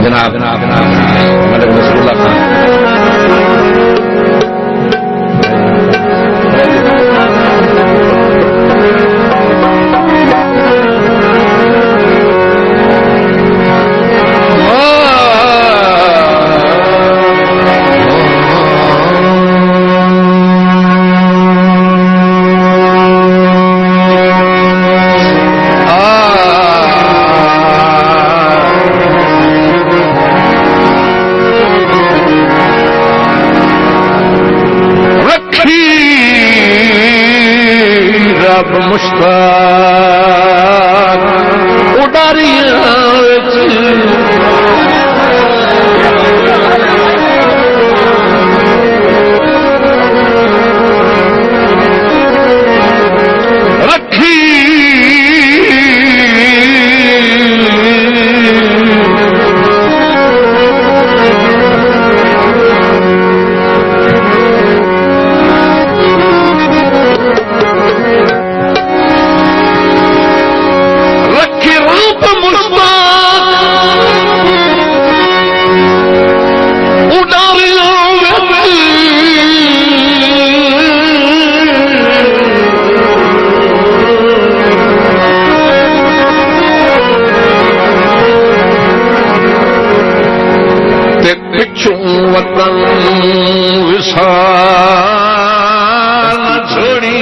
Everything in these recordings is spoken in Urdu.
جناب ملک نصر اللہ خان مشتاق رکھی وطن وصال چھوڑی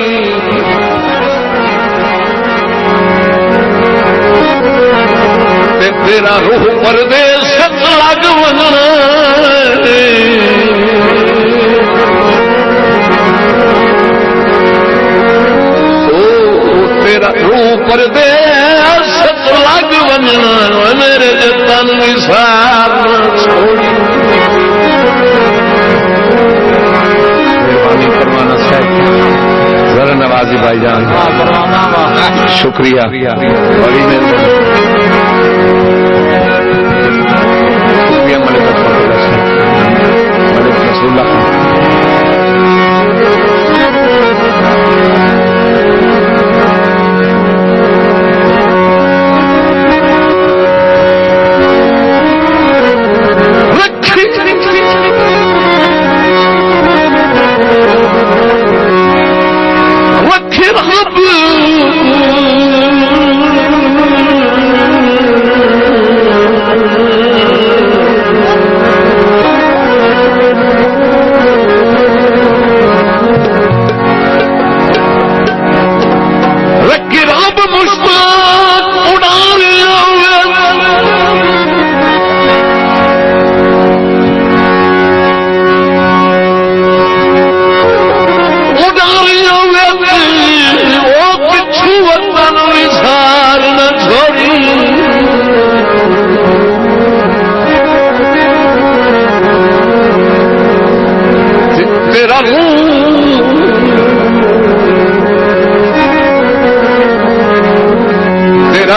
تیرا روح پردیس لگ وننا تیرا روح پردیس لگ وننا میرے جتن وصال چھوڑی ذرا نوازی بھائی جان شکریہ بڑی شکریہ ملک رسول اللہ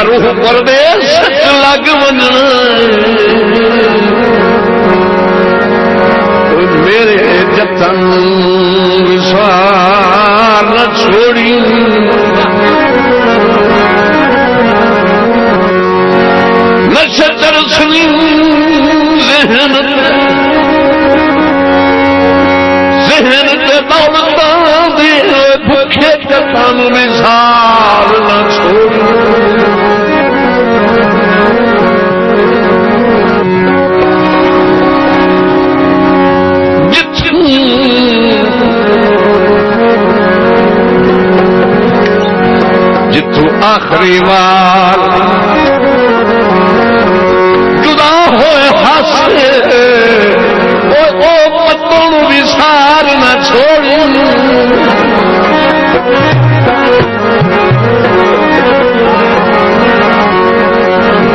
روح پردیس لگ وننا میرے جتن وصال نہ چھوڑی نشتر سنی ذہن تے دولتاں دے بھکھے جتن وصال نہ چھوڑی جتوں آخری وار جدا ہوئے ہاسے او پتوں وصال نہ چھوڑی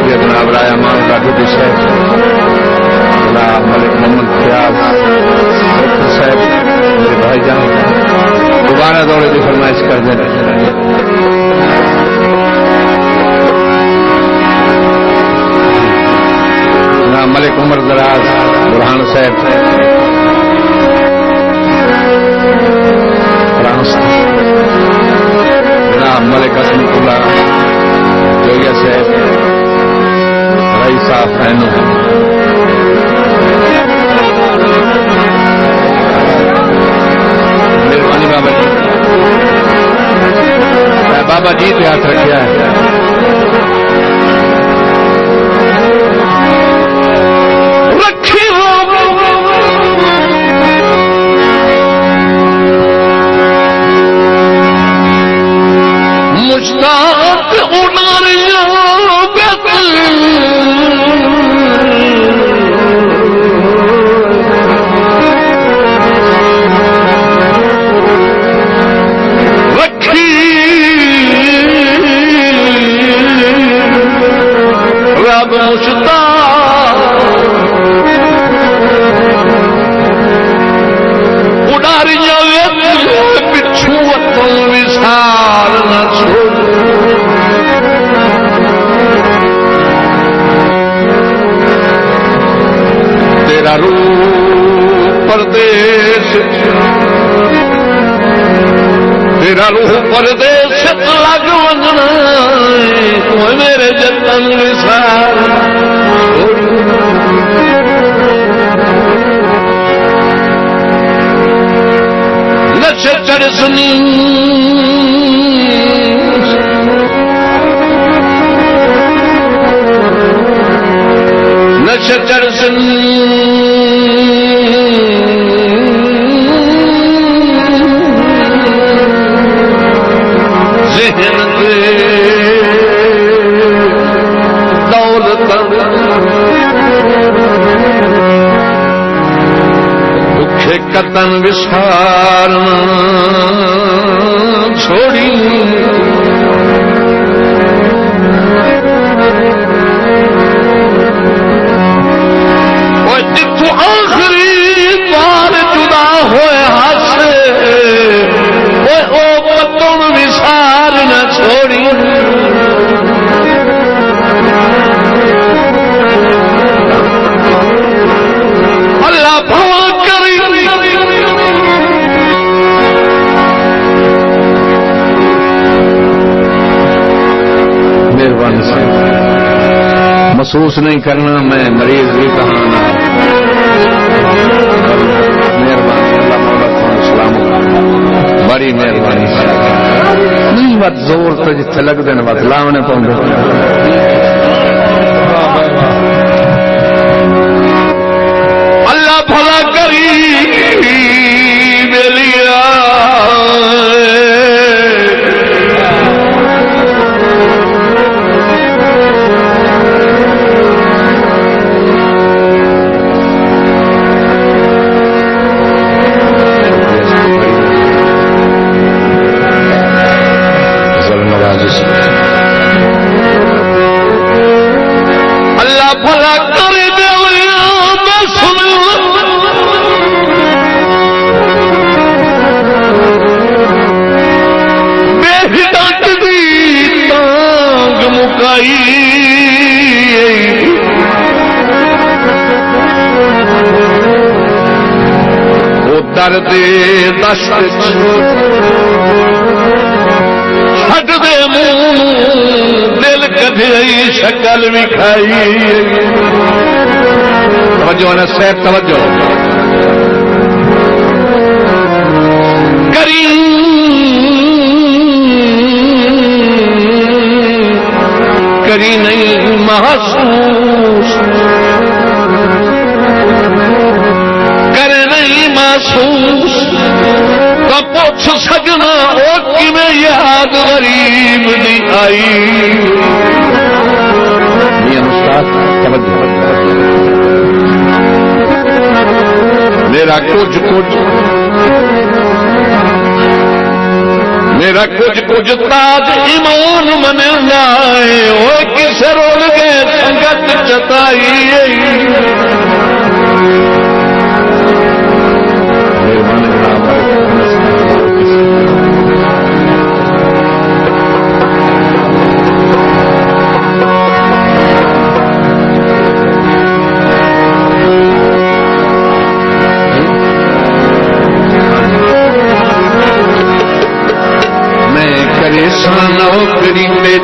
جناب رایا مان کا ڈوٹی صاحب جناب ملک محمد فیاض دوبارہ دورے کی فرمائش کر دیں. جناب ملک عمر دراز برہان صاحب فرانس، جناب ملک عصمت اللہ جویا صاحب رئیس صاحب فینو، مہربانی بابا جی. بابا جی پہ ہاتھ رکھا ہے. مشتاق اڑاریاں رکھی رب مشتاق اڑاریاں پچھو وسار نہ چھوڑ. تیرا روح پردیس، تیرا روح پردیس لگ وجنا میرے جتن وسار. نشے چڑھ سنی نشے چڑھ سنی ذہن دے دولت دکھے قطن وسار چھوڑی. جتوں آخری بار جدا ہوئے ہاسے او پتن وسار نہ چھوڑی. اللہ بھلا کری مہربانی سے محسوس نہیں کرنا میں مریض بھی کہاں. مہربانی اللہ مولا کو سلام، بڑی مہربانی نہیں بات زور تو جتنے لگ دین بات لاؤنے پاؤں. اللہ بھلا کری میریا اللہ بھلا کر دے میں سن بے ڈٹ دی تانگ مکائی وہ درد دشت ہٹ دے منہ دل کدی شکل بھی کھائی. توجہ نا صاحب توجہ کریم کری نہیں محسوس کرے نہیں محسوس تو پوچھ سجنا وہ کیویں یاد غریب دی آئی. میرا کچھ میرا کچھ تاج ایمان مننا ہے وہ کسے رول گئے سنگت چتائی.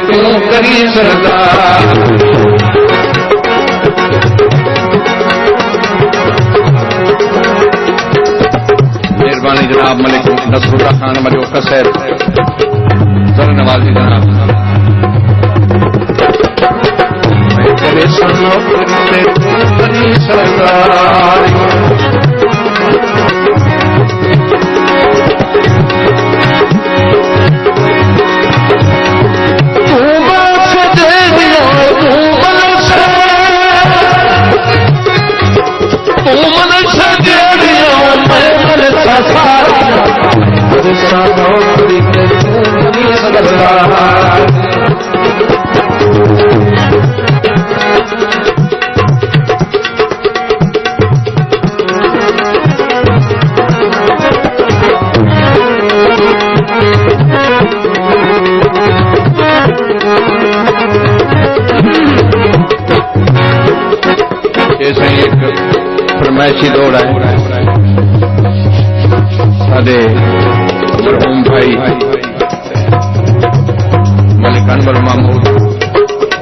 تو کری سردار مہربانی جناب ملک نصر اللہ خان مجوکر صاحب سر نوازی جناب تیرے سنو کرتے تو کری سردار فرمائشی دور ہے سادے مرحوم بھائی ملک انور محمود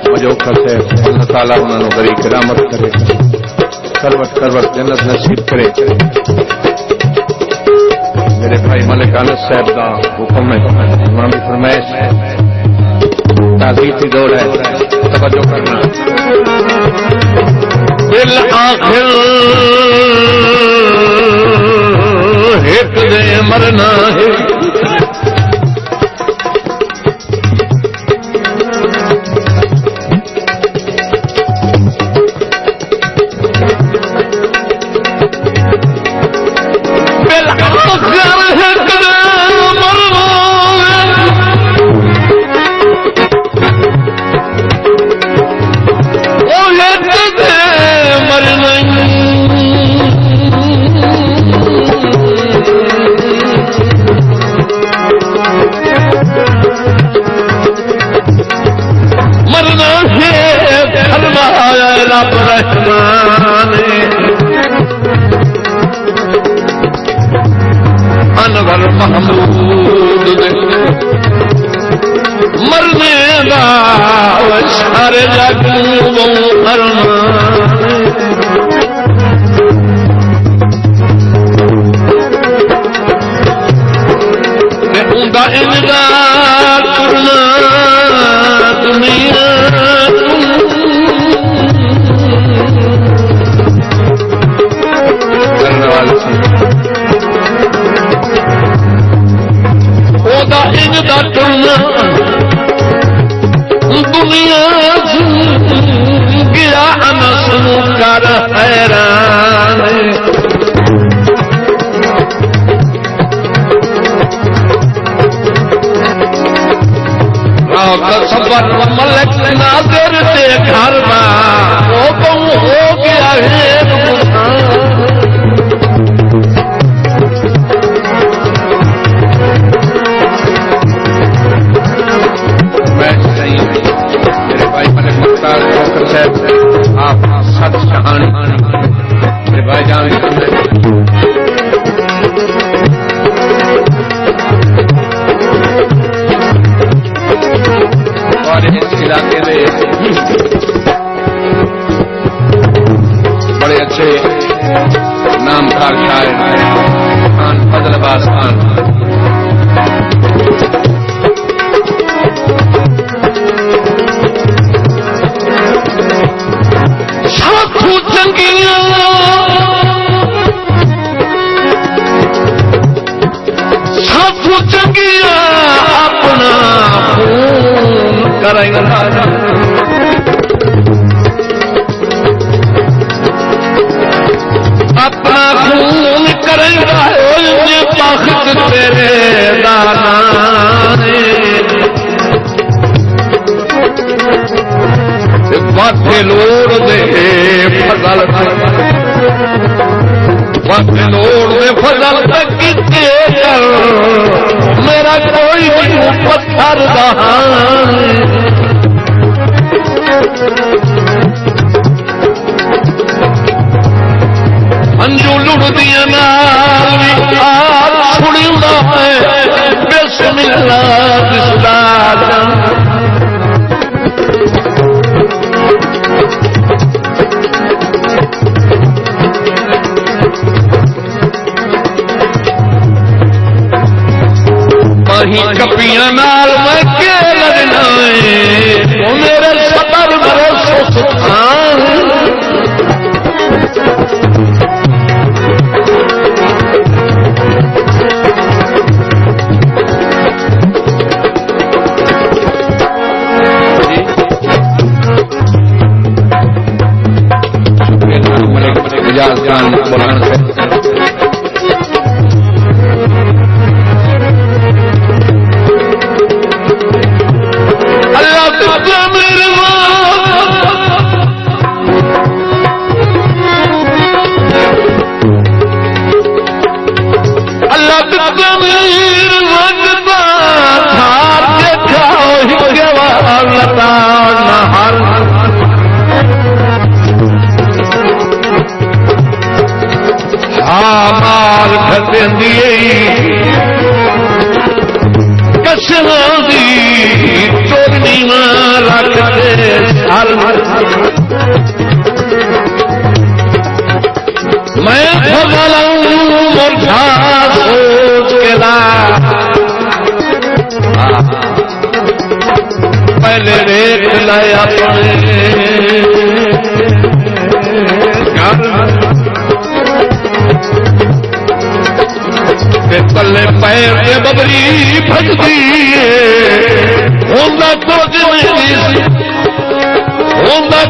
مجوکر سے اللہ تعالیٰ انہوں نے بڑی کرامت کرے کروٹ کروٹ جنت نصیب کرے میرے بھائی ملک انس صاحب کا حکم ہے امام فرمائش ہے تعزیتی دور ہے توجہ کرنا بالآخر ایک دے مرنا ہے انور محمود مرنے دا سارے جگ کرنا اندا کرنا دنیا ٹرنا دنیا گیا انس کر حیران سفر ملک ناظر سے گھر ہو گیا ہے آپ سچ کہانی میرے بھائی جان اور اس علاقے میں بڑے اچھے نام کار شاعر خان فضل عباس خان اپنا خون کرے گا پخت تیرے دانا لوڑ دے فضل لوڑ دے فضل کتے کر میرا کوئی پتھر دہان انجو لڑدیاں نال چھڑی ہے بسم اللہ بسم اللہ ماہی کپیاں نال میں کے لڑنا ہے او میرے صبر بھروسے پہلے ریٹ لائے اپنے پلے پیر کے ببری بجتی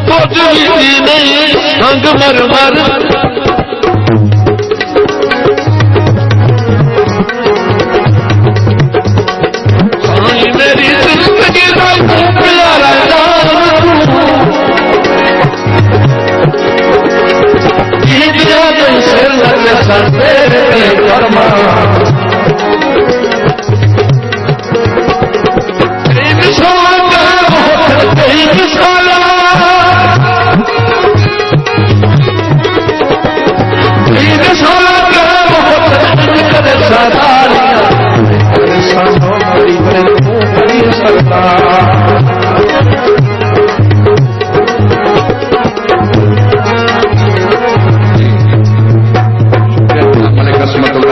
کچھ نہیں سنگ مر مر میری زندگی پلا رہا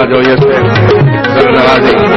جو یہ